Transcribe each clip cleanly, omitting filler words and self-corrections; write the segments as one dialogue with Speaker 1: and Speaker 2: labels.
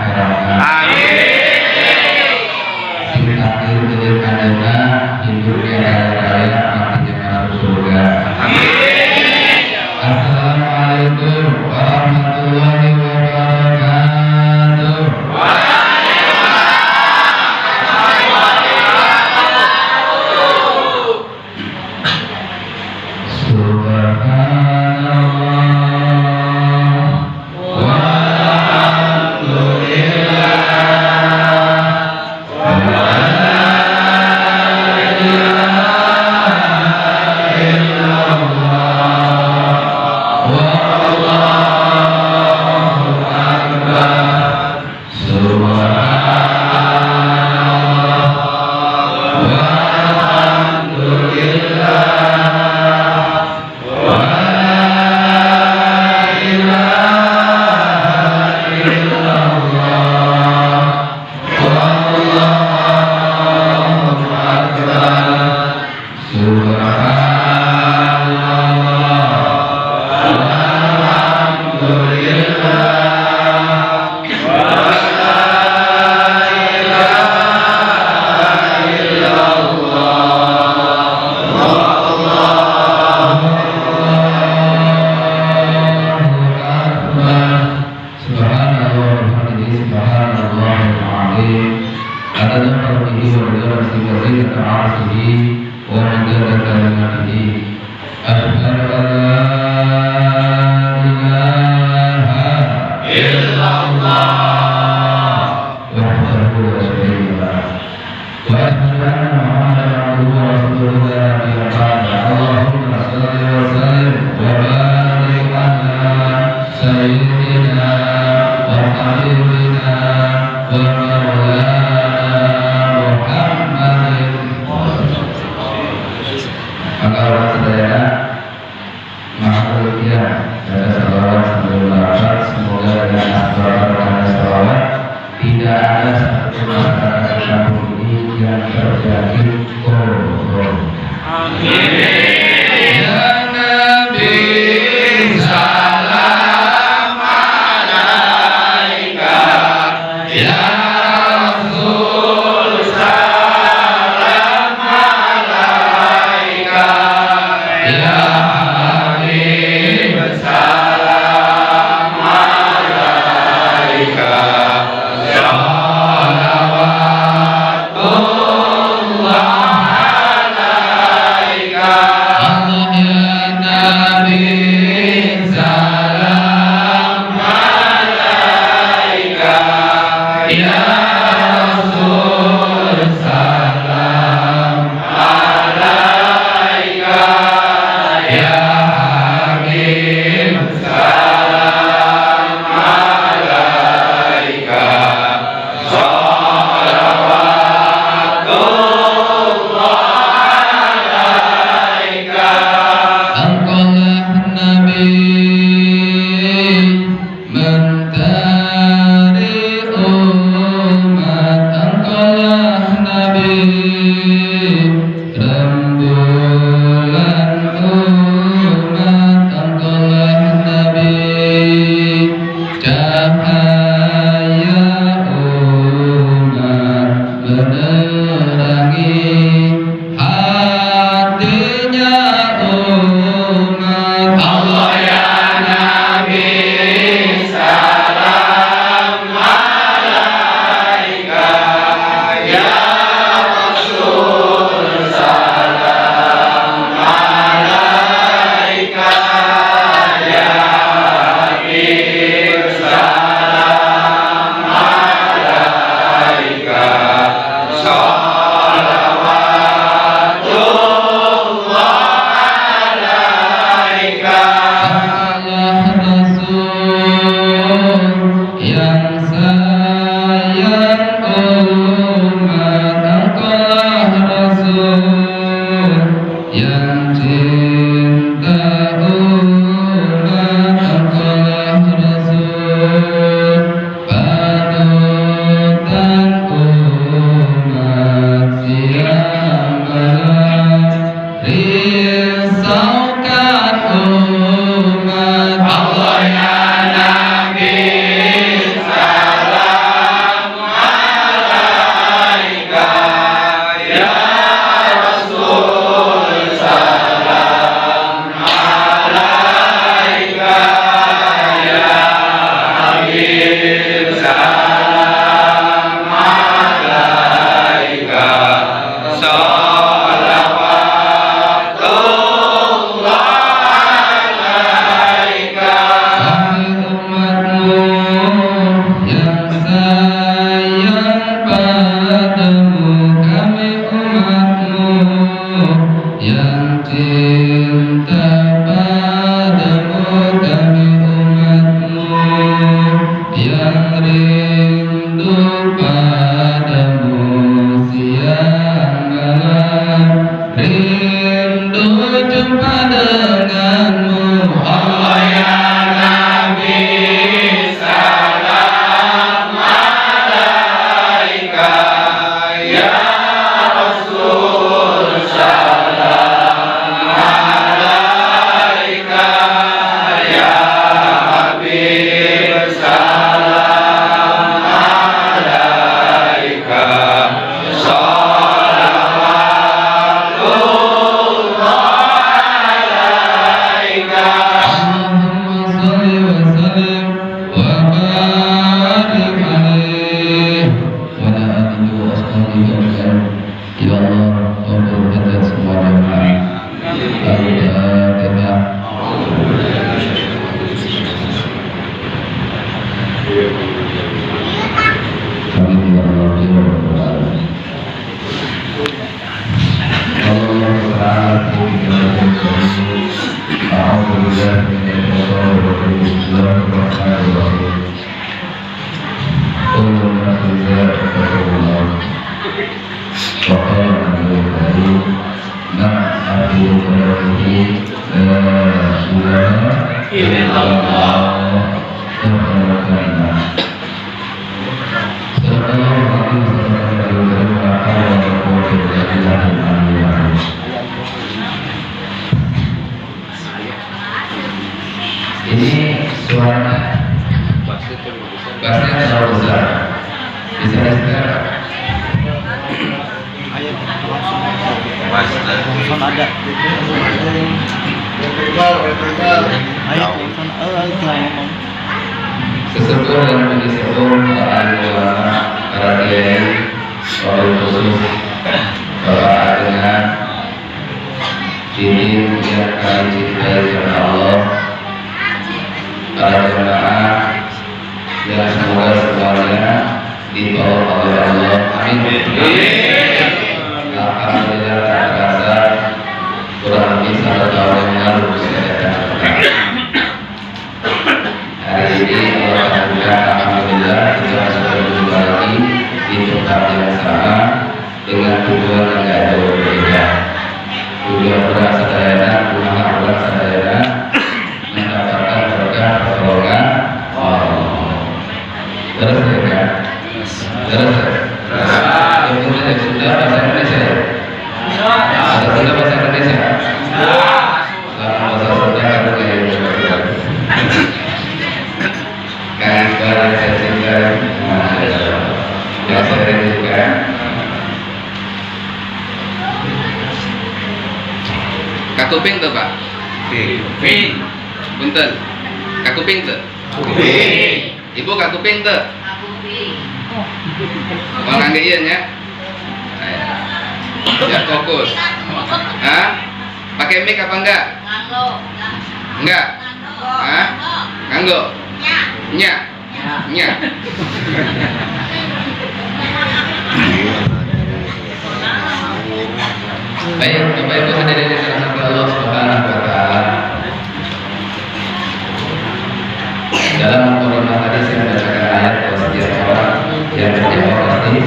Speaker 1: Amin. Kita hidup adanya hidup yang kaya mati masuk surga. Amin. Assalamualaikum warahmatullahi wabarakatuh. Maka الناس إذا اتقوا الله وقال النبي الكريم من أقول قوله لا إله إلا الله تبارك الله. Ini suara bassnya terlalu besar. Bisa disegar?
Speaker 2: Telepon ada. Ayo telepon ngomong.
Speaker 1: Sesepuh dan pendisepuh para ulama, para kiai, para khusus, para adengan, diri yang kami cintai karena Allah, para jemaah yang semoga semuanya ditolong oleh Allah. Amin. Alhamdulillah tak terasa kurang lebih 1 tahun yang lalu saya datang. Hari ini alhamdulillah kita sudah berjumpa lagi di tempat yang sama dengan tujuan yang tidak jauh berbeda. Tujuan orang sadayana, rumah orang sadayana mendapatkan berkah pertolongan Allah. Terus ya, terus. Yang sudah bahasa Indonesia. Ada sudah bahasa Indonesia. Bahasa Sunda kan kayak kan saya cinta, yang saya juga. Kakuping tuh Pak. Kuping. Punten. Kakuping tuh. Kuping. Ibu kakuping tuh. Kakuping. Mau nganggein ya? Ya fokus. Hah? Pakai mic apa enggak? Enggak. Hah? Nganggo. Nya. Nya. Baik, Bapak Ibu hadirin yang dirahmati Allah Subhanahu wa taala. Dalam Al-Qur'an tadi saya membacakan ayat bahwa setiap orang yang berjamaah pasti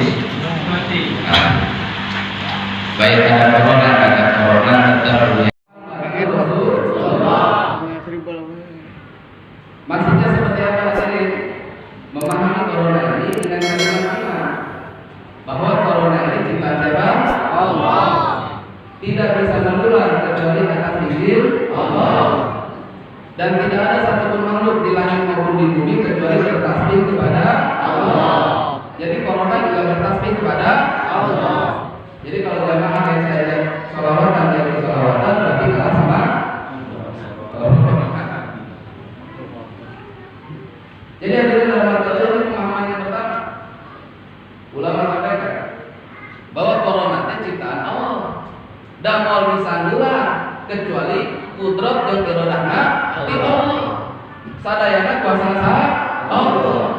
Speaker 1: baik ada corona tetap punya. Maksudnya seperti apa tadi? Memahami corona ini dengan kalimat iman bahwa corona ini ciptaan siapa? Allah. Tidak bisa menular kecuali atas izin Allah. Dan tidak ada satupun makhluk di langit maupun di bumi kecuali bertasbih kepada Allah. Jadi corona juga bertasbih kepada Allah. Jadi kalau jamaah yang saya sholawat dan yang sholawatan berarti kalah sama. Jadi hadirin dalam arti ini pemahaman yang pertama, ulama sampaikan bahwa corona itu ciptaan Allah. Dan mau disandulah kecuali kudrat yang iradahna di Allah. Sadayana kuasa Allah.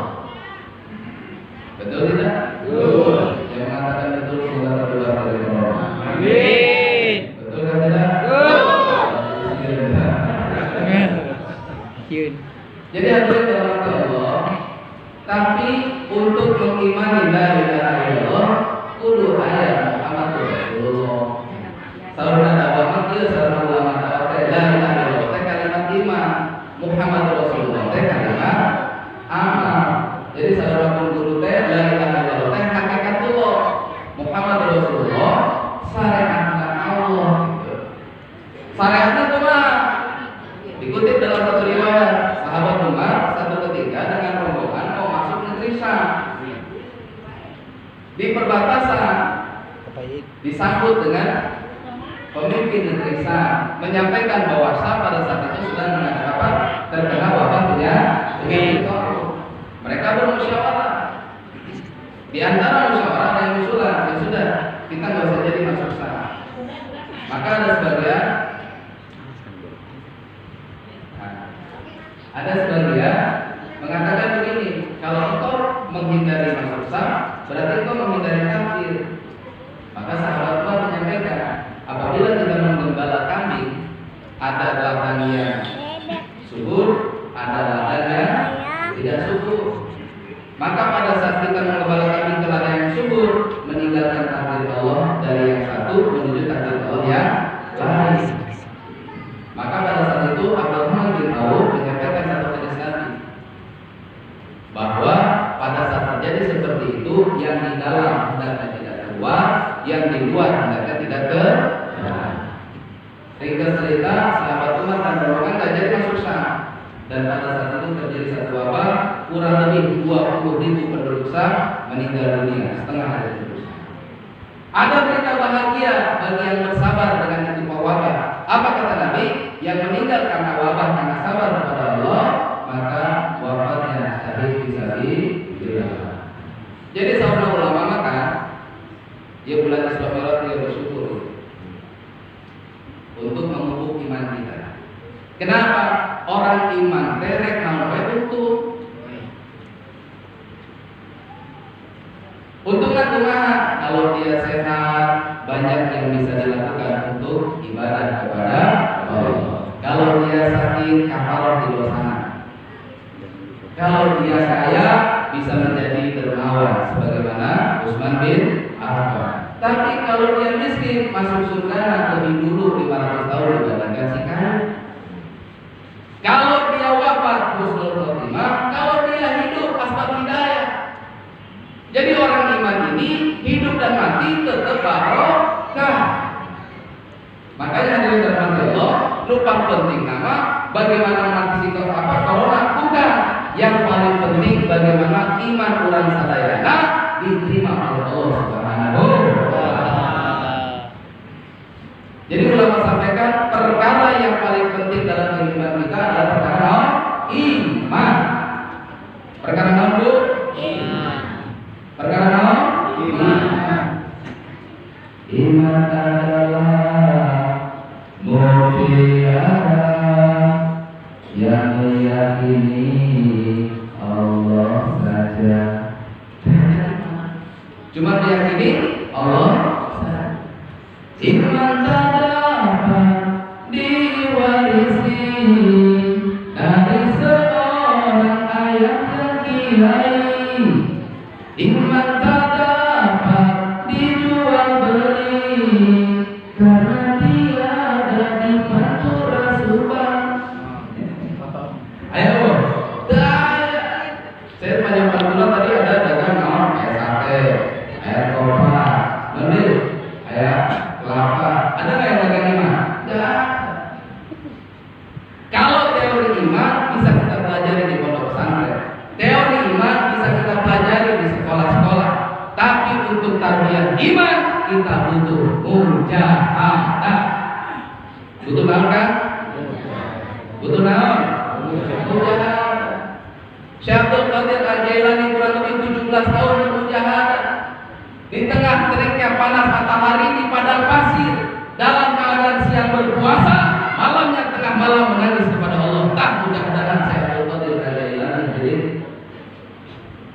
Speaker 1: Betul tidak? Betul. Yang mengatakan betul sudah tertular dari Allah. Amin. Betul kan tidak? Betul. Jadi hadirin dalam arti Allah. Tapi untuk mengimani la ilaha illallah kudu ayat Muhammad Rasulullah. Saudara dakwah itu saudara ulama dakwah la ilaha illallah teh kalimat iman, Muhammad Rasulullah teh kalimat amal. Jadi saudara pun guru teh la ilaha illallah teh hakikatullah, Muhammad Rasulullah syariatna Allah gitu. Syariatna cuma dikutip dalam satu riwayat sahabat Umar satu ketika dengan rombongan mau masuk negeri Syam. Di perbatasan disambut dengan pemimpin negeri Syam menyampaikan bahwa Syam pada saat itu sedang terkena wabah penyakit. Mereka bermusyawarah. Di antara musyawarah ada yang usulan, ya sudah kita nggak usah jadi masuk Syam. Maka ada sebagian mengatakan begini, kalau engkau menghindari masuk Syam, berarti engkau menghindari kafir. Maka sahabat Umar menyampaikan, apabila kita menggembala kambing, ada ladang yang subur, ada ladang yang tidak subur. Maka pada saat kita yang di dalam hendaknya tidak keluar, yang di luar hendaknya tidak ke dalam. Ringkas cerita, sahabat Umar dan rombongan nggak jadi masuk Syam. Dan pada saat itu terjadi satu wabah, kurang lebih 20.000 penduduk Syam meninggal dunia, setengah dari penduduk Syam. Ada berita bahagia bagi yang bersabar dengan itu wabah. Apa kata Nabi? Yang meninggal karena wabah karena sabar kepada Allah, maka wafatnya syahid fisabilillah. Jadi seorang ulama maka dia bulan Isra Mi'raj dia bersyukur untuk memupuk iman kita. Kenapa? Orang iman terek sampai untungnya kumaha kalau dia sehat, banyak yang bisa dilakukan untuk ibadah kepada Allah. Kalau dia sakit, kafarah di dosana. Kalau dia kaya, bisa menjadi dermawan sebagaimana Utsman bin Affan. Tapi kalau dia miskin, masuk surga lebih dulu 500 tahun dibandingkan si kaya. Kalau dia wafat husnul khotimah, kalau dia hidup asbab hidayah. Jadi orang iman ini hidup dan mati tetap barokah. Makanya hadirin dirahmati Allah, lupa penting nama bagaimana mengantisipasi apa corona bukan. Yang paling penting bagaimana iman orang sadayana diterima oleh Allah Subhanahu wa taala. Jadi ulama sampaikan perkara yang paling penting dalam kehidupan kita adalah perkara iman. Perkara apa, Bu? Iman. Perkara apa? Iman. Iman adalah mutiara yang meyakini Allah saja. Cuma meyakini Allah saja. Iman tak dapat diwarisi dari seorang ayah dan kiai. Iman tak dapat dijual beli karena dia ada di pantura subang. Ayo, saya panjang pantura tadi ada dagang air sate, air kopa, nanti air kelapa. Ada nggak yang dagang iman? Nggak. Kalau teori iman bisa kita pelajari di pondok pesantren. Teori iman bisa kita pelajari di sekolah-sekolah. Tapi untuk tarbiyah iman kita butuh mujahadah. Butuh naon kan? Butuh naon? Mujahadah. Syekh Abdul Qadir Al-Jailani kurang lebih 17 tahun bermujahadah. Di tengah teriknya panas matahari di padang pasir, dalam keadaan siang berpuasa, malamnya tengah malam menangis kepada Allah. Tak mujahadah Syekh Abdul Qadir Al-Jailani. Jadi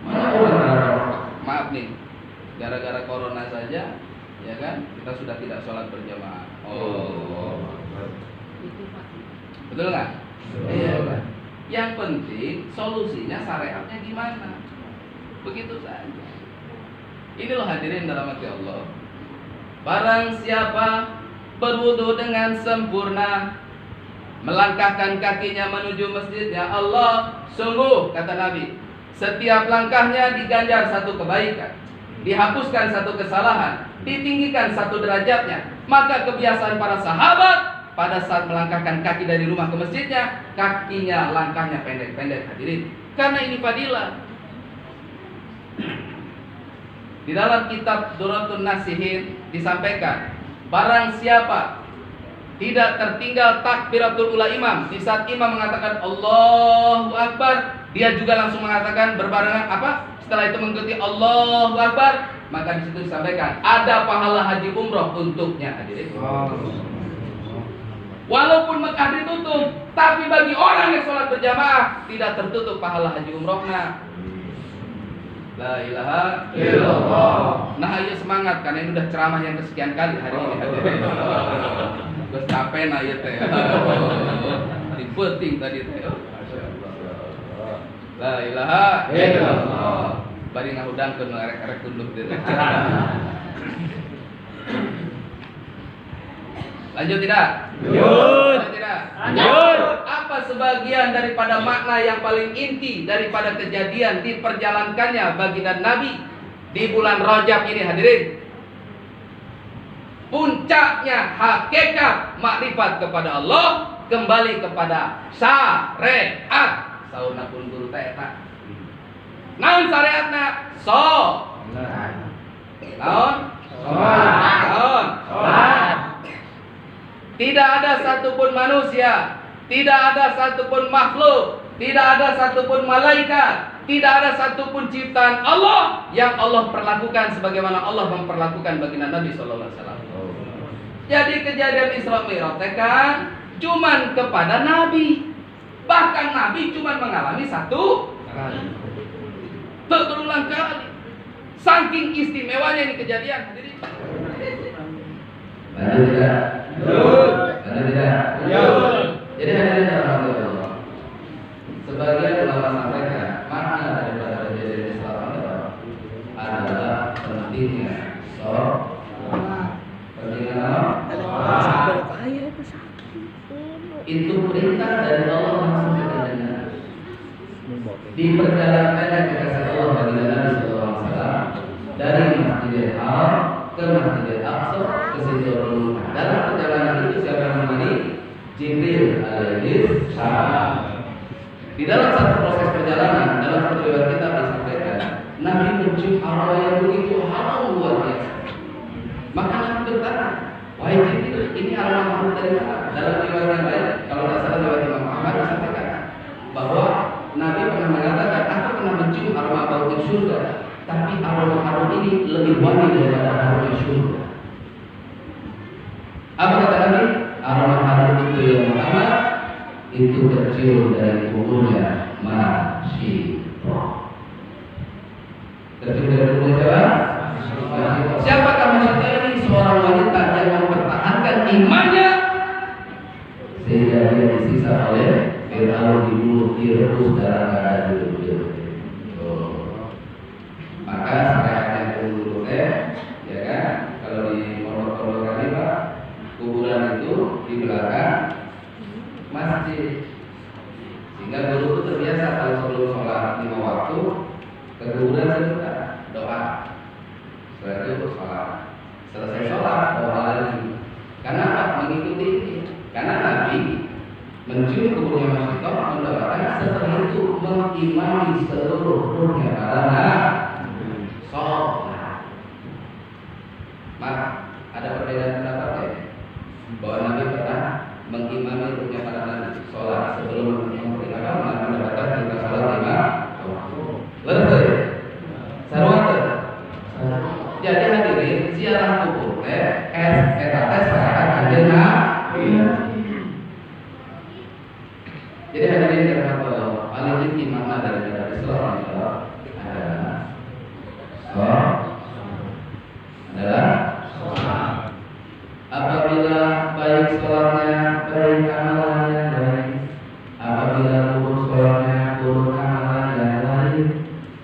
Speaker 1: mana orang maaf nih, gara-gara corona saja, ya kan? Kita sudah tidak sholat berjamaah. Oh, betul nggak? Iya kan? Yang penting solusinya syariatnya gimana? Begitu saja. Ini loh hadirin dalam hati Allah. Barang siapa berwudu dengan sempurna, melangkahkan kakinya menuju masjidnya Allah, sungguh kata Nabi, setiap langkahnya diganjar satu kebaikan, dihapuskan satu kesalahan, ditinggikan satu derajatnya. Maka kebiasaan para sahabat pada saat melangkahkan kaki dari rumah ke masjidnya, kakinya langkahnya pendek-pendek hadirin. Karena ini fadilah. Di dalam kitab Duratun Nasihin disampaikan, barang siapa tidak tertinggal takbiratul ula imam, di saat imam mengatakan Allahu Akbar, dia juga langsung mengatakan berbarengan apa? Setelah itu mengikuti Allahu Akbar, maka di situ disampaikan ada pahala haji umroh untuknya hadirin. Walaupun Mekah ditutup, tapi bagi orang yang sholat berjamaah tidak tertutup pahala haji umrohnya. La ilaha illallah. Nah ayo semangat karena ini udah ceramah yang kesekian kali hari ini. Gue capek nah ya teh. Dipeting tadi teh. La ilaha illallah. Bari ngahudang ke ngarek-arek tunduk dia. Lanjut tidak? Lanjut tidak? Lanjut. Apa sebagian daripada makna yang paling inti daripada kejadian diperjalankannya baginda Nabi di bulan Rajab ini hadirin. Puncaknya hakikat makrifat kepada Allah kembali kepada syariat. Sauna pun guru teta. Naon syariatna? Naon? Naon? Tidak ada satupun manusia, tidak ada satupun makhluk, tidak ada satupun malaikat, tidak ada satupun ciptaan Allah yang Allah perlakukan sebagaimana Allah memperlakukan baginda Nabi sallallahu alaihi wasallam. Jadi kejadian Isra Mi'raj kan cuman kepada Nabi. Bahkan Nabi cuman mengalami satu kali. Berulang kali. Saking istimewanya ini kejadian hadirin. Benar tidak? Benar tidak? Jadi hadirin Allah. Sebagian ulama sampaikan makna daripada kejadian Isra Mi'raj adalah pentingnya sholat. Itu perintah dari Allah langsung kepadanya. Diperjalankannya kekasih Allah bagi Nabi sallallahu alaihi wasallam dari Masjidil Haram ke Masjidil Aqsa ke Sidratul Muntaha. Dalam perjalanan itu siapa yang menemani? Jibril alaihi salam. Di dalam satu proses perjalanan, dalam satu riwayat kita disampaikan, Nabi mencium aroma yang begitu harum luar biasa. Maka Nabi bertanya, wahai Jibril, ini aroma harum dari mana? Dalam riwayat yang lain, kalau tidak salah riwayat Imam Ahmad disampaikan bahwa Nabi pernah mengatakan, aku pernah mencium aroma bau di surga, tapi aroma harum ini lebih wangi daripada aroma surga. Apa kata Nabi? Aroma harum itu yang pertama, itu tercium dari kuburnya Masyitoh. Tercium dari kuburnya siapa? Siapakah Masyitoh ini? Seorang wanita yang mempertahankan imannya sehingga dia disisa oleh Fir'aun, dibunuh, direbus dalam keadaan hidup. Maka syariat yang dulu ya kan, kalau di Pondok kali Pak, kuburan itu di belakang masjid, sehingga dulu itu terbiasa kalau sebelum sholat 5 waktu ke kuburan sebentar doa, setelah itu sholat, selesai sholat doa lagi. Karena apa? Mengikuti ini. Karena Nabi mencium kuburnya Masyitoh mendoakan, setelah itu mengimami seluruh ruhnya para sholat. Maka ada perbedaan pendapat ya, bahwa Nabi pernah mengimami ruhnya para nabi sholat sebelum mendapatkan kita sholat 5 waktu. Betul. Sarwata. Jadi hadirin ziarah kubur eta syariat kanjeng Nabi. Jadi hadirin dirahmati Allah, paling inti makna dari Isra Mi'raj adalah apabila baik sholatnya, baik amalannya baik, apabila buruk sholatnya, buruk amalannya baik,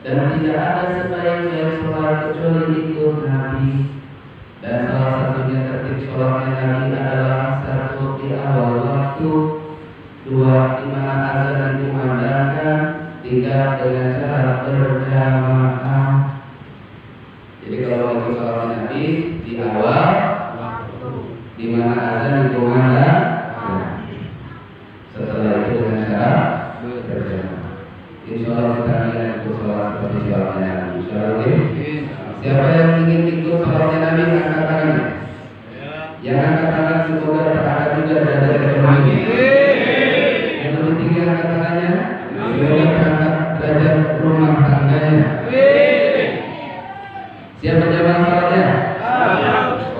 Speaker 1: dan tidak ada sebaik-baik sholat kecuali ikut Nabi. Dan salah satunya tertib sholatnya Nabi adalah satu di awal waktu, dua di mana azan dikumandangkan, tiga dengan cara berjamaah. Jadi kalau itu sholat Nabi di awal waktu, di mana azan dikumandangkan, setelah itu dengan cara berjamaah. Insya Allah kita akan ikut sholat seperti sholatnya Nabi. Insya Allah. Siapa yang ingin ikut sholatnya Nabi angkat tangannya. Yang angkat tangan semoga terangkat juga dari ekonomi. Yang lebih tinggi angkat tangannya, semoga terangkat derajat rumah tangganya. Siapa jamaah sholatnya?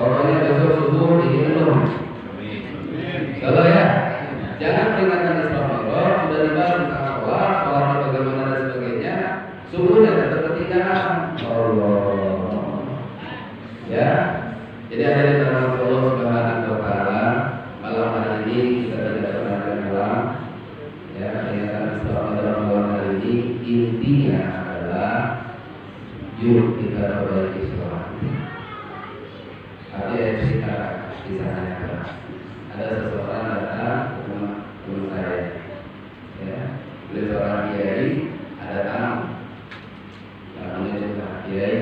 Speaker 1: Pokoknya besok subuh dihitung. Kalau ya, jangan peringatan Isra Mi'raj sudah dibahas tentang sholatnya bagaimana dan sebagainya. Subuhnya tetap ketinggalan. Allah. Ya. Jadi ada yang termasuk Allah Subhanahu wa Ta'ala. Malam hari ini kita tidak pernah pulang. Ya, peringatan Isra Mi'raj malam hari ini intinya adalah yuk kita perbaiki sholat. Ada cerita kisahnya. Ada seseorang datang ke rumah teman saya. Ya, beliau seorang kiai, ada tamu. Namanya juga kiai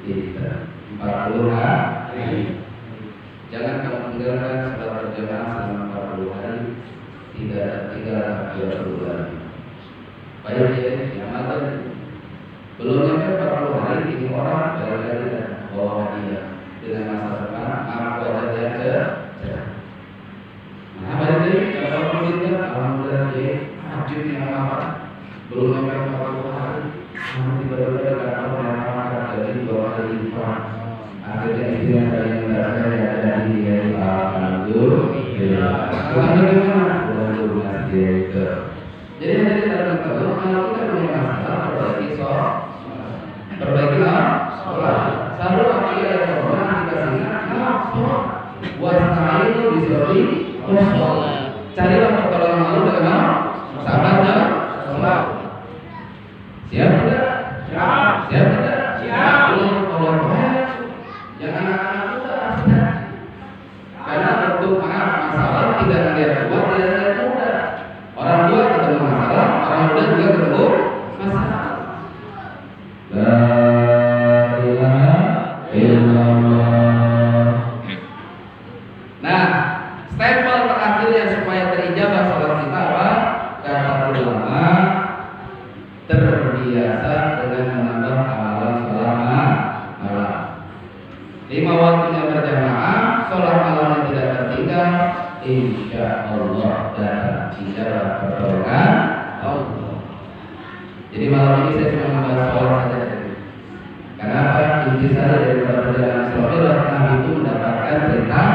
Speaker 1: Itu 40 hari. Jangan kamu tinggalkan salat berjamaah selama 40 hari. Tidak 20 hari. Banyak dia diamalkan. Belum sampai 40 hari ini orang dari dan bawa dia dengan masa depan apa saja cerah. Nah, balik lagi kalau kita alhamdulillah dia wajib yang apa belum sampai 40 hari. Tiba-tiba kalau orang dari 2 kali lipat akhirnya itu yang ada di alhamdulillah. Alhamdulillah dia. Jadi dari dalam kalau kita punya masalah perbaikilah sholat. Selalu apabila ada orang dikasih sholat, buat sekali itu disuruh sholat. Carilah pertolongan Allah dengan sabar dan sholat. Siap tidak? Siap. Siap tidak? Siap. Belum tolong yang anak-anak muda. Karena bentuk masalah tidak melihat tua, tidak melihat muda. Orang tua ketemu masalah, orang muda juga ketemu masalah. La ilaha illallah. Nah, stempel terakhirnya supaya terijabah salat kita apa? Kata ulama, terbiasa dengan menambah amalan salat malam. 5 waktunya berjamaah, salat malam yang tidak tertinggal, insya Allah dapat ijabah pertolongan Allah. Jadi malam ini saya cuma membahas sholat saja. Kenapa? Intisari dari perjalanan sholat Nabi itu mendapatkan perintah.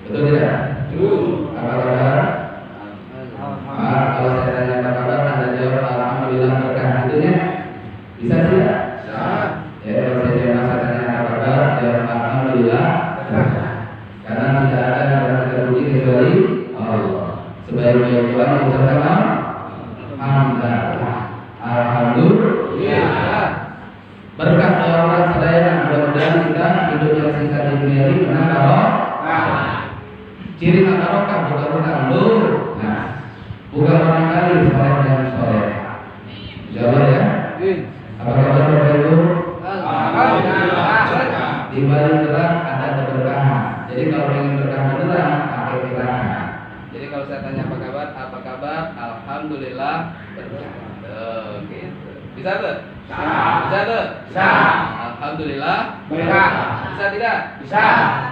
Speaker 1: Betul tidak? Apa kabar? Kalau saya tanya apa kabar, Anda jawab alhamdulillah berkah hidupnya. Bisa tidak? Bisa. Ya, kalau saya tanya apa kabar, jawab alhamdulillah berkah. Karena tidak ada yang terpuji kecuali Allah. Sebaik-baik Tuhan mengucapkan alhamdulillah. Berkah orang sadaya, mudah-mudahan kita hidup yang singkat di dunia ini benar barokah. Ciri barokah bukan nur. Nah, bukan orang kali soleh dan soleh. Jawab ya. Apa kabar Bapak Ibu? Alhamdulillah. Di balik terang ada keberkahan. Jadi kalau ingin berkah beneran pakai keberkahan. Jadi kalau saya tanya apa kabar? Apa kabar? Alhamdulillah berkah. Gitu. Bisa tuh? Bisa tuh? Bisa. Alhamdulillah berkah. Bisa tidak? Bisa.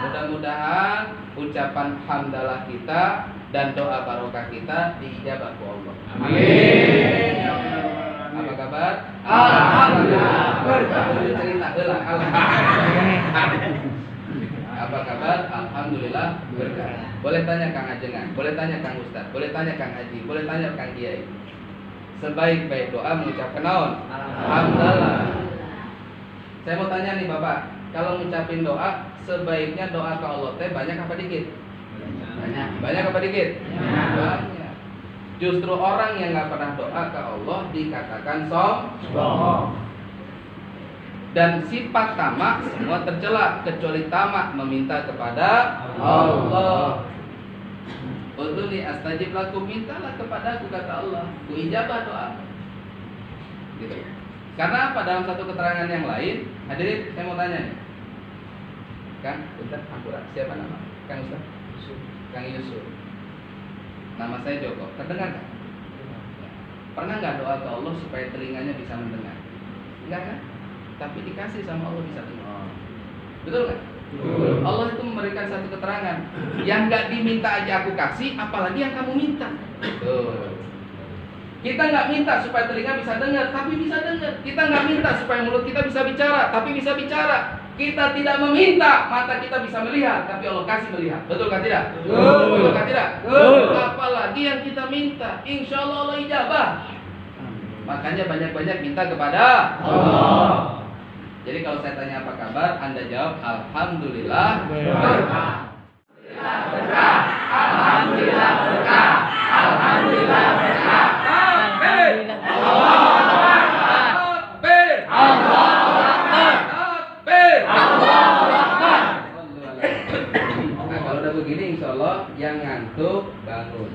Speaker 1: Mudah-mudahan ucapan hamdalah kita dan doa barokah kita diijabah oleh Allah. Amin. Apa kabar? Alhamdulillah berkah. Cerita ulang. Apa kabar? Alhamdulillah berkah. Boleh tanya Kang Ajengan, boleh tanya Kang Ustaz, boleh tanya Kang Haji, boleh tanya Kang Kiai. Sebaik-baik doa mengucapkan naon? Alhamdulillah. Saya mau tanya nih Bapak, kalau ngucapin doa, sebaiknya doa ke Allah teh banyak apa dikit? Banyak. Banyak apa dikit? Banyak. Justru orang yang nggak pernah doa ke Allah dikatakan sombong. Dan sifat tamak semua tercela kecuali tamak meminta kepada Allah. Udhuni astajib lakum, mintalah kepadaku kata Allah, ku ijabah doa. Gitu. Karena apa? Dalam satu keterangan yang lain, hadirin saya mau tanya nih. Kang, bentar, ampura, siapa nama? Kang Ustaz? Kang Yusuf. Nama saya Joko. Terdengar kan? Pernah nggak doa ke Allah supaya telinganya bisa mendengar? Enggak kan? Tapi dikasih sama Allah bisa dengar. Betul nggak? Allah itu memberikan satu keterangan, yang nggak diminta aja aku kasih, apalagi yang kamu minta. Betul. Kita nggak minta supaya telinga bisa dengar, tapi bisa dengar. Kita nggak minta supaya mulut kita bisa bicara, tapi bisa bicara. Kita tidak meminta mata kita bisa melihat, tapi Allah kasih melihat. Betul kan tidak? Betul kan tidak? Apalagi yang kita minta, insya Allah Allah ijabah. Makanya banyak-banyak minta kepada Allah. Jadi kalau saya tanya apa kabar, Anda jawab alhamdulillah berkah. Berkah. Alhamdulillah berkah. Alhamdulillah berkah. Takbir. Allahu Akbar. Takbir. Allahu Akbar. Takbir. Allahu Akbar. Nah, kalau udah begini insya Allah yang ngantuk bangun.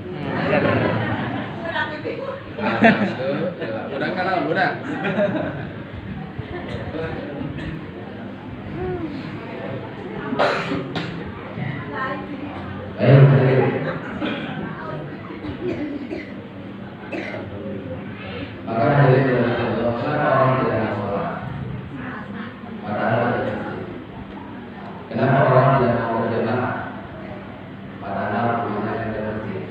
Speaker 1: Udah kan udah. Maka dari itu kenapa orang tidak sholat? Padahal ada masjid. Kenapa orang tidak mau berjamaah? Padahal rumahnya ada masjid.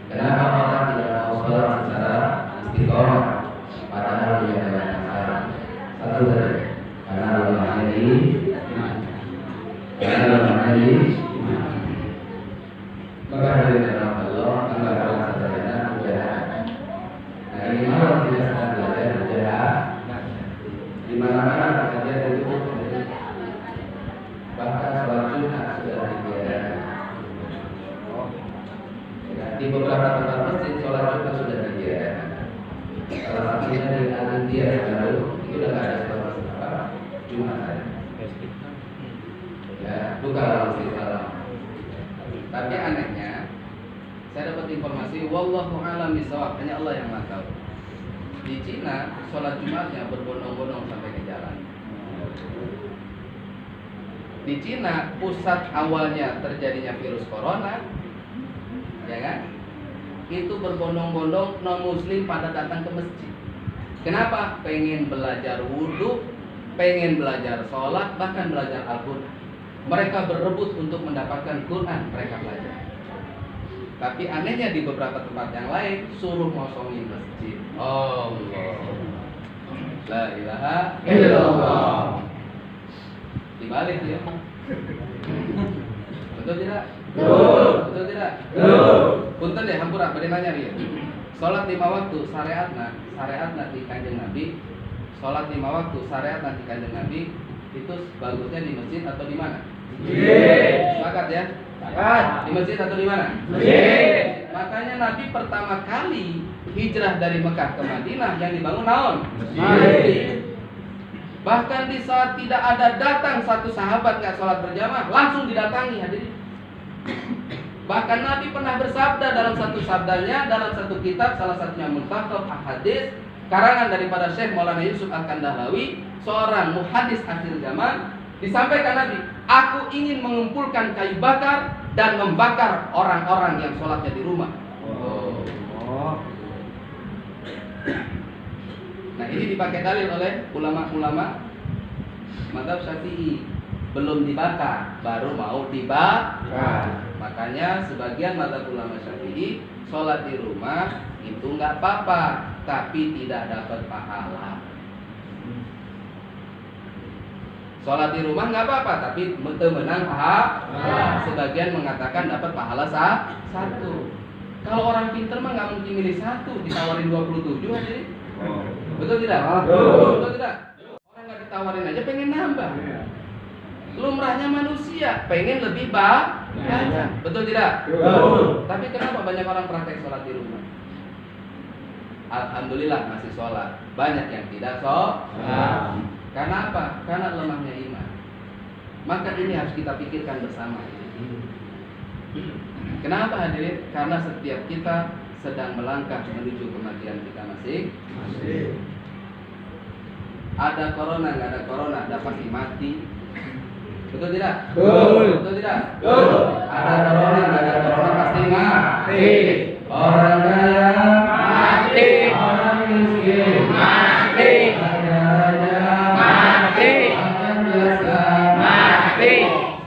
Speaker 1: Kenapa orang tidak mau sholat secara istiqomah? Padahal dia ada masalah. Satu saja. Karena lemahnya di maka dari dalam Allah anggaran saudara mudah. Nah ini malam kita sedang belajar mudah. Di mana-mana kajian itu bahkan sholat Jumat sudah dibiarkan. Di beberapa tempat masjid sholat Jumat sudah dibiarkan. Salah satunya di India baru itu sudah ada sholat Jumat saja. Ya, bukan masjid Haram. Tapi anehnya, saya dapat informasi, wallahu a'lam bishawab, hanya Allah yang Maha tahu. Di Cina, sholat Jumatnya berbondong-bondong sampai ke jalan. Di Cina, pusat awalnya terjadinya virus corona, ya kan? Itu berbondong-bondong non-muslim pada datang ke masjid. Kenapa? Pengen belajar wudhu, pengen belajar sholat, bahkan belajar Al-Quran. Mereka berebut untuk mendapatkan Quran, mereka belajar. Tapi anehnya di beberapa tempat yang lain suruh ngosongin masjid. Allah, la ilaha illallah. Dibalik ya. Betul tidak? Betul tidak? Punten deh, hampura bade nanya dia. Salat 5 waktu syariatna di Kanjeng Nabi. Salat 5 waktu syariatna di Kanjeng Nabi. Itu bagusnya di masjid atau di mana? Masjid. Sepakat ya? Sepakat. Di masjid atau di mana? Masjid. Makanya Nabi pertama kali hijrah dari Mekah ke Madinah yang dibangun naon? Masjid. Bahkan di saat tidak ada datang satu sahabat nggak sholat berjamaah, langsung didatangi hadirin. Bahkan Nabi pernah bersabda dalam satu sabdanya, dalam satu kitab, salah satunya Muntakhab Ahadits, karangan daripada Syekh Maulana Yusuf Al-Kandahlawi, seorang muhadis akhir zaman, disampaikan Nabi, aku ingin mengumpulkan kayu bakar dan membakar orang-orang yang sholatnya di rumah. Nah ini dipakai dalil oleh ulama-ulama mazhab Syafi'i, belum dibakar, baru mau dibakar. Makanya sebagian mazhab ulama Syafi'i sholat di rumah itu nggak apa-apa, tapi tidak dapat pahala. Sholat di rumah nggak apa-apa, tapi menang pahala. Sebagian mengatakan dapat pahala satu. Kalau orang pinter mah nggak mungkin milih satu, ditawarin 27 aja. Betul tidak? Betul tidak? Orang nggak ditawarin aja pengen nambah. Lumrahnya manusia pengen lebih banyak. Betul tidak? Tapi kenapa banyak orang praktek sholat di rumah? Alhamdulillah masih sholat. Banyak yang tidak sholat. Karena apa? Karena lemahnya iman. Maka ini harus kita pikirkan bersama. Kenapa hadirin? Karena setiap kita sedang melangkah menuju kematian kita masing-masing. Ada corona, nggak ada corona, ada pasti mati. Betul tidak? Betul tidak? Ada corona, nggak ada corona, pasti mati. Orang kaya mati, orang miskin mati, ada mati, orang biasa mati.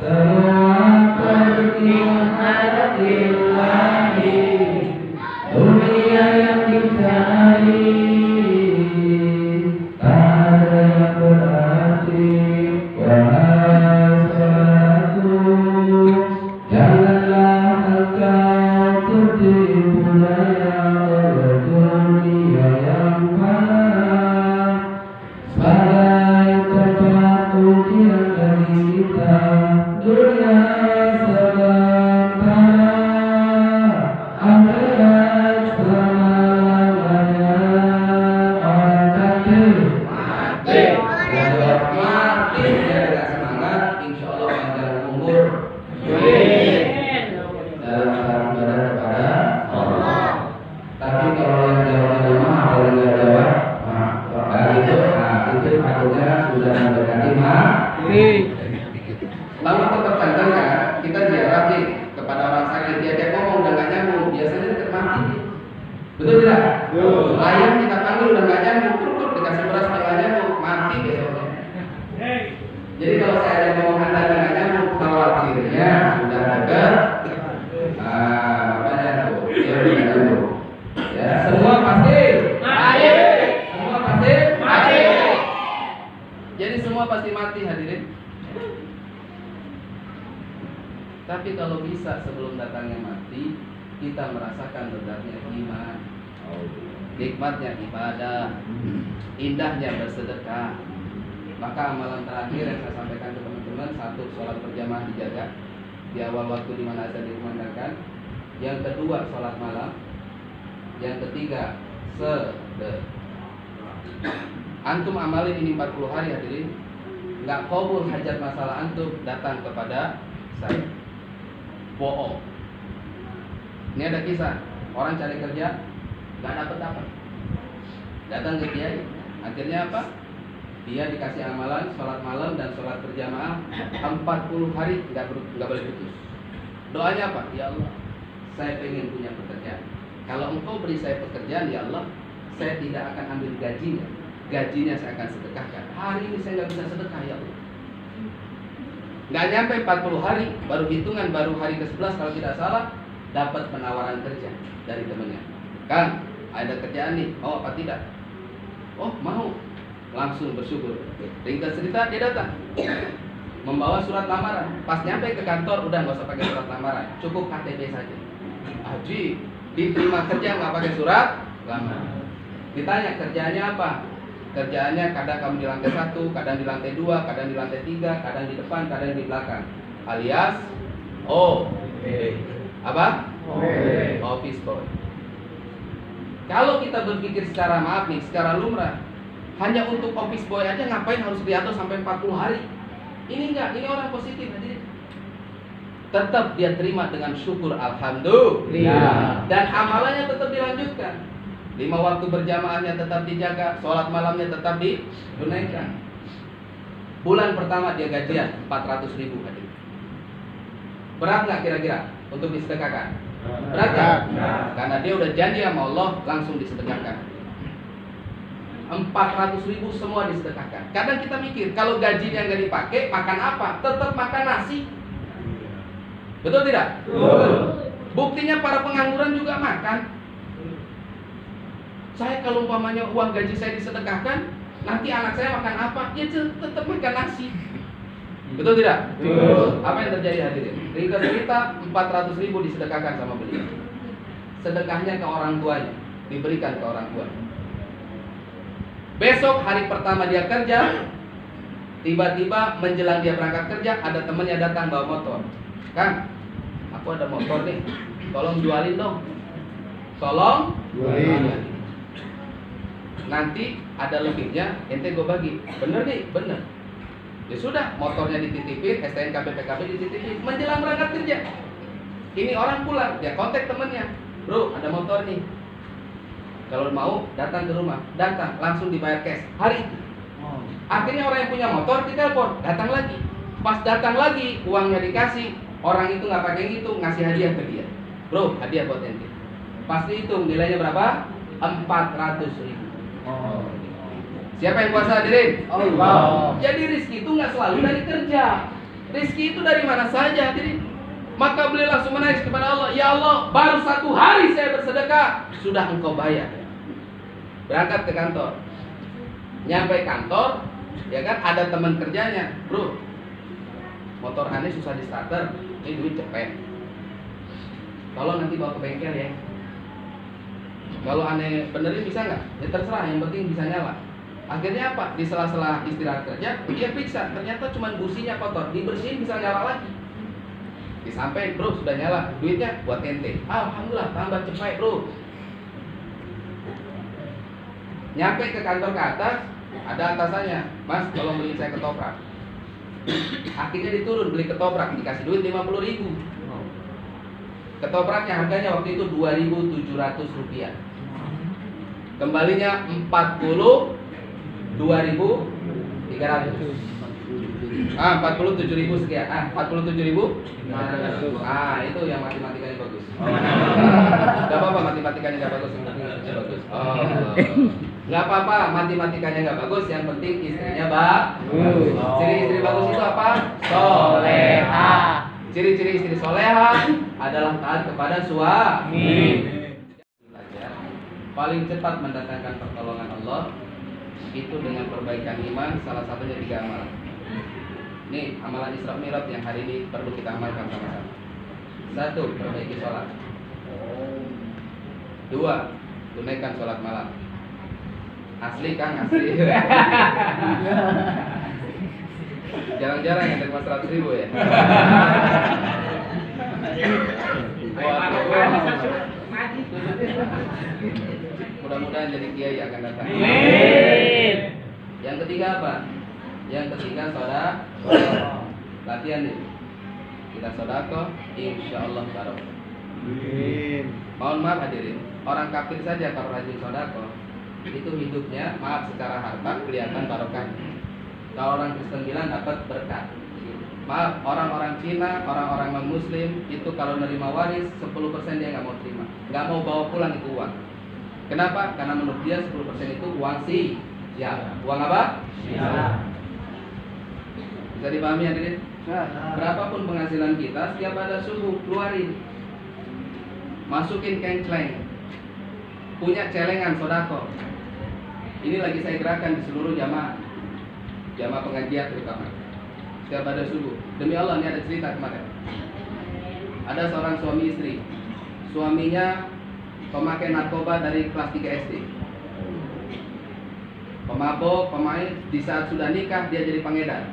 Speaker 1: Semua pergi menghadapi lagi dunia yang dicari. Ada yang berarti wahai janganlah engkau tertipu daya pasti mati hadirin. Tapi kalau bisa sebelum datangnya mati, kita merasakan ledatnya iman, nikmatnya ibadah, indahnya bersedekah. Maka amalan terakhir yang saya sampaikan ke teman-teman, satu, sholat berjamaah dijaga di awal waktu di mana azan dikumandangkan. Yang kedua, sholat malam. Yang ketiga, sedekah. Antum amalin ini 40 hari hadirin. Nggak kabul hajat masalah antum, datang kepada saya. Bohong. Ini ada kisah, orang cari kerja nggak dapat. Datang ke kiai. Akhirnya apa? Dia dikasih amalan sholat malam dan sholat berjamaah 40 hari nggak boleh putus. Doanya apa? Ya Allah, saya pengen punya pekerjaan. Kalau engkau beri saya pekerjaan, ya Allah, saya tidak akan ambil gajinya. Gajinya saya akan sedekahkan. Hari ini saya nggak bisa sedekah, ya Allah. Nggak nyampe 40 hari, baru hitungan, baru hari ke-11 kalau tidak salah, dapat penawaran kerja dari temannya. Kang, ada kerjaan nih, mau apa tidak? Oh, mau. Langsung bersyukur. Ringkas cerita, dia datang membawa surat lamaran. Pas nyampe ke kantor, udah nggak usah pakai surat lamaran, cukup KTP saja. Haji, diterima kerja nggak pakai surat lamaran. Ditanya kerjaannya apa? Kerjaannya kadang kamu di lantai 1, kadang di lantai 2, kadang di lantai 3, kadang di depan, kadang di belakang. Alias apa? Office boy. Kalau kita berpikir secara maaf nih, secara lumrah, hanya untuk office boy aja ngapain harus diatur sampai 40 hari? Ini enggak, ini orang positif hadirin. Tetap dia terima dengan syukur alhamdulillah. Dan amalannya tetap dilanjutkan. 5 waktu berjamaahnya tetap dijaga, sholat malamnya tetap ditunaikan. Bulan pertama dia gajian 400.000 hadirin. Berat nggak kira-kira untuk disedekahkan? Berat nggak? Karena dia udah janji sama Allah, langsung disedekahkan. 400.000 semua disedekahkan. Kadang kita mikir, kalau gajinya nggak dipakai, makan apa? Tetap makan nasi. Betul tidak? Betul. Buktinya para pengangguran juga makan. Saya kalau umpamanya uang gaji saya disedekahkan, nanti anak saya makan apa? Ya tetap makan nasi. Betul tidak? Betul. Apa yang terjadi hadirin? Ringkas cerita, 400.000 disedekahkan sama beliau. Sedekahnya ke orang tuanya, diberikan ke orang tua. Besok hari pertama dia kerja, tiba-tiba menjelang dia berangkat kerja, ada temannya datang bawa motor. Kang, aku ada motor nih, tolong jualin dong. Tolong jualin. Nanti ada lebihnya, ente gue bagi. Bener nih, bener. Ya sudah, motornya dititipin, STNK BPKB dititipin. Menjelang berangkat kerja, ini orang pulang, dia kontak temennya. Bro, ada motor nih. Kalau mau datang ke rumah, datang langsung dibayar cash hari itu. Akhirnya orang yang punya motor ditelepon, datang lagi. Pas datang lagi, uangnya dikasih. Orang itu nggak pakai ngitung, ngasih hadiah ke dia. Bro, hadiah buat ente. Pas dihitung nilainya berapa? 400.000. Siapa yang kuasa hadirin? Allah. Jadi rizki itu nggak selalu dari kerja. Rizki itu dari mana saja hadirin. Maka beliau langsung menangis kepada Allah. Ya Allah, baru 1 hari saya bersedekah, sudah engkau bayar. Berangkat ke kantor. Nyampe kantor, ya kan ada teman kerjanya. Bro, motor aneh susah di starter, ini duit cepet. Tolong nanti bawa ke bengkel ya. Kalau aneh benerin bisa nggak? Ya terserah, yang penting bisa nyala. Akhirnya apa? Di sela-sela istirahat kerja, dia periksa, ternyata cuma businya kotor, dibersihin bisa nyala lagi. Disampaikan, bro sudah nyala, duitnya buat ente. Alhamdulillah, tambah cepet bro. Nyampe ke kantor ke atas, ada atasannya, Mas tolong beli saya ketoprak. Akhirnya diturun beli ketoprak, dikasih duit 50.000. Ketopraknya harganya waktu itu 2.700 rupiah. Kembalinya 42.300. 47.000 sekian. 47.000. Itu yang matematikanya bagus. Gak apa-apa matematikanya gak bagus, yang penting istrinya bagus. Gak apa-apa matematikanya gak bagus, yang penting istrinya bagus. Ciri istri bagus itu apa? Soleha. Ciri-ciri istri soleha adalah taat kepada suami. Paling cepat mendatangkan pertolongan Allah itu dengan perbaikan iman, salah satunya 3 amalan. Ini amalan Isra Mi'raj yang hari ini perlu kita amalkan sama-sama. 1. Perbaiki sholat. 2. Tunaikan sholat malam. Asli Kang, asli. Jarang-jarang yang terima 100.000 ya. Mudah-mudahan jadi kiai akan datang. Yang ketiga apa? Yang ketiga sodako. Latihan nih. Kita sodako, insya Allah barokah. Mohon maaf hadirin, orang kafir saja kalau rajin sodako itu hidupnya, maaf secara harta kelihatan barokah. Kalau orang Kristen bilang dapat berkat. Maaf, orang-orang Cina, orang-orang non-Muslim itu kalau nerima waris 10% dia nggak mau terima, nggak mau bawa pulang itu uang. Kenapa? Karena menurut dia 10% itu uang ya. Uang apa? Ya. Bisa dipahami hadirin? Berapapun penghasilan kita, setiap ada subuh keluarin, masukin kenceleng, punya celengan sodako. Ini lagi saya gerakan di seluruh jamaah pengajian terutama. Setiap ada subuh. Demi Allah, ini ada cerita kemarin. Ada seorang suami istri. Suaminya pemakai narkoba dari kelas 3 SD. Pemabok, pemain, di saat sudah nikah dia jadi pengedar.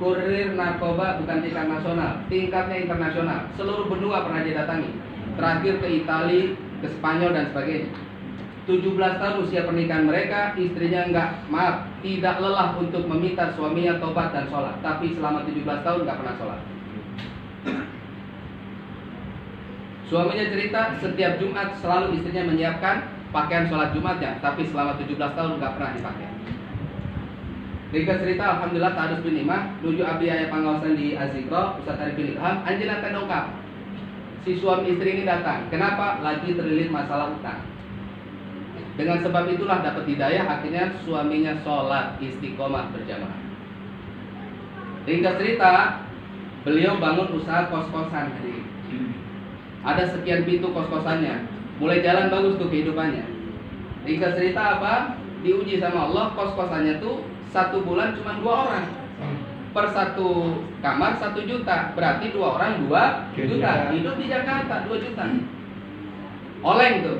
Speaker 1: Kurir narkoba bukan tingkat nasional, tingkatnya internasional. Seluruh benua pernah dia datangi. Terakhir ke Italia, ke Spanyol dan sebagainya. 17 tahun usia pernikahan mereka, istrinya tidak lelah untuk meminta suaminya tobat dan sholat. Tapi selama 17 tahun nggak pernah sholat. Suaminya cerita setiap Jumat selalu istrinya menyiapkan pakaian sholat Jumatnya, tapi selama 17 tahun nggak pernah dipakai. Ringkas cerita, alhamdulillah ta'arus bin imah, nuju abdi ayah pangawasan di Azikro, Ustaz Arif bin Ilham, anjina tendongkap. Si suami istri ini datang, kenapa? Lagi terlilit masalah utang. Dengan sebab itulah dapat hidayah, akhirnya suaminya sholat istiqomah berjamaah. Ringkas cerita, beliau bangun usaha kos-kosan. Ada sekian pintu kos-kosannya, mulai jalan bagus tuh kehidupannya. Ringkas cerita apa? Diuji sama Allah, kos-kosannya tuh 1 bulan cuma 2 orang. Per 1 kamar 1 juta, berarti 2 orang 2 juta. Hidup di Jakarta 2 juta. Oleng tuh.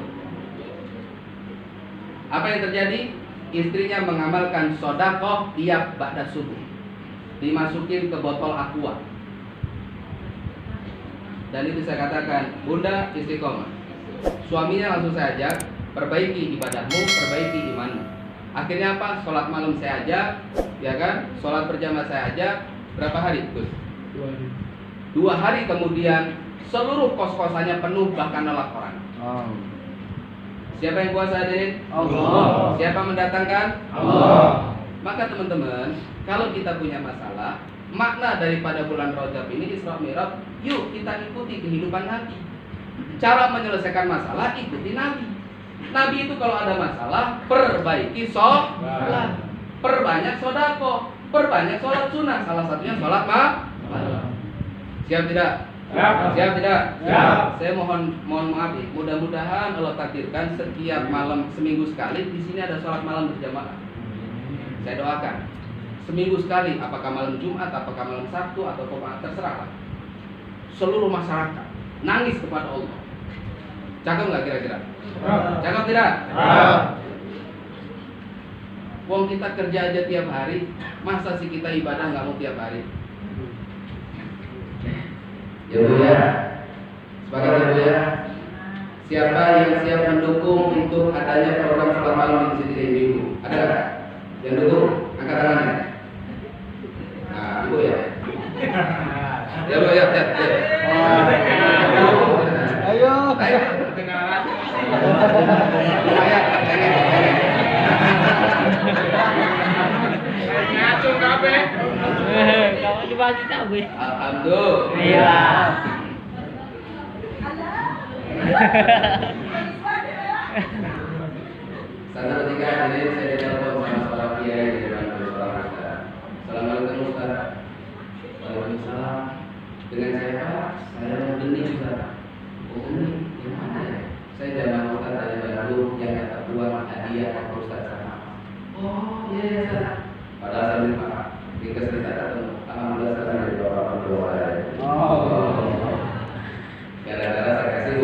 Speaker 1: Apa yang terjadi? Istrinya mengamalkan sodakoh tiap ba'da subuh, dimasukin ke botol aqua. Dan itu saya katakan, Bunda istiqomah. Suaminya langsung saya ajak, perbaiki ibadahmu, perbaiki imanmu. Akhirnya apa? Sholat malam saya ajak, ya kan? Sholat berjamaah saya ajak. Berapa hari? Gus? 2 hari kemudian seluruh kos-kosannya penuh, bahkan nolak orang. Siapa yang kuasa hadirin? Allah. Siapa mendatangkan? Allah. Maka teman-teman, kalau kita punya masalah, makna daripada bulan Rajab ini Isra Mi'raj, yuk kita ikuti kehidupan Nabi. Cara menyelesaikan masalah, ikuti Nabi. Nabi itu kalau ada masalah, perbaiki sholat, perbanyak sodako, perbanyak sholat sunnah. Salah satunya sholat malam. Siap tidak? Siap tidak? Siap. Saya mohon maaf, mudah-mudahan Allah takdirkan setiap malam seminggu sekali di sini ada sholat malam berjamaah. Saya doakan seminggu sekali, apakah malam Jumat, apakah malam Sabtu, atau terserah. Seluruh masyarakat nangis kepada Allah. Cakep nggak kira-kira? Cakep tidak? Wong kita kerja aja tiap hari, masa sih kita ibadah nggak mau tiap hari? Ya Bu ya, sebagai Ibu ya, siapa yang siap mendukung untuk adanya program sholat malam di sini Ibu? Ada nggak? Yang dukung, angkat tangannya. Nah, Ibu ya. Ya Bu ya. Ayo. Kenalan. Ngacung kabeh.
Speaker 3: Kamu dibagi tahu.
Speaker 1: Alhamdulillah. Sana ketika ini saya ditelepon sama seorang kiai di depan seorang ustaz. Assalamualaikum Ustaz. Waalaikumsalam. Dengan saya saya mau benih Ustaz. Oh ini gimana ya? Saya jamaah Ustaz dari Bandung yang dapat uang hadiah dari Ustaz sama. Oh iya Ustaz. Padahal saya lupa. Ketika kita datang, alhamdulillah sekarang ada beberapa doa. Gara-gara saya kasih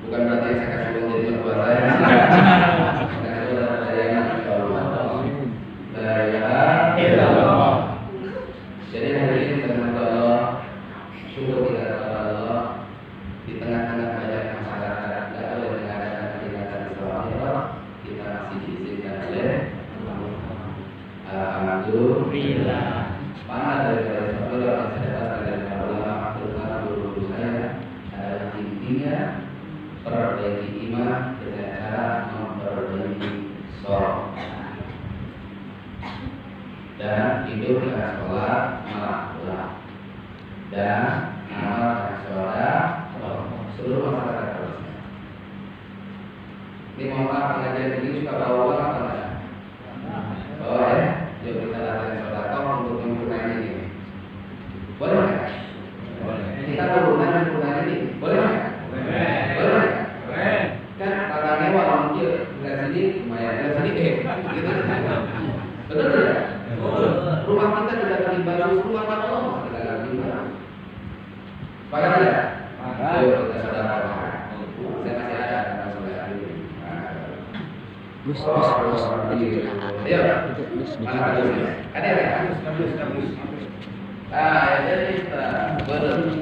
Speaker 1: bukan berarti saya kasih uang jadi mertua saya. Kasih uang dari yang dari Allah. Jadi hari ini kita memohon Allah, syukur kita kepada Allah di tengah-tengah banyak masyarakat tidak boleh mengadakan kegiatan Islam, kita masih diizinkan oleh alhamdulillah. Mana dari sebab yang saya dapatkan dari para ulama, terutama guru-guru saya adalah intinya perbaiki iman dengan cara memperbaiki sholat dan hidup dengan sholat malam dan amal dengan sholat seluruh masyarakat harusnya. Ini mohon maaf pengajian ini suka bawa uang apa enggak? Bawa ya? Yuk kita latihan sholat untuk menyempurnakan ini. Boleh nggak? Boleh. Kita menyempurnakan ini. Boleh nggak? Boleh. Boleh. Kan tangannya orang kecil nggak sini, lumayan nggak sini gitu. Betul tidak? Rumah kita tidak akan dibantu, rumah Allah tidak akan dibantu. Sepakat tidak? Ayo kita saudara. Saya masih ada karena saudara ini. Ayo. Mana kadusnya? Ada ya? Kadus. Ah, ya jadi kita betul.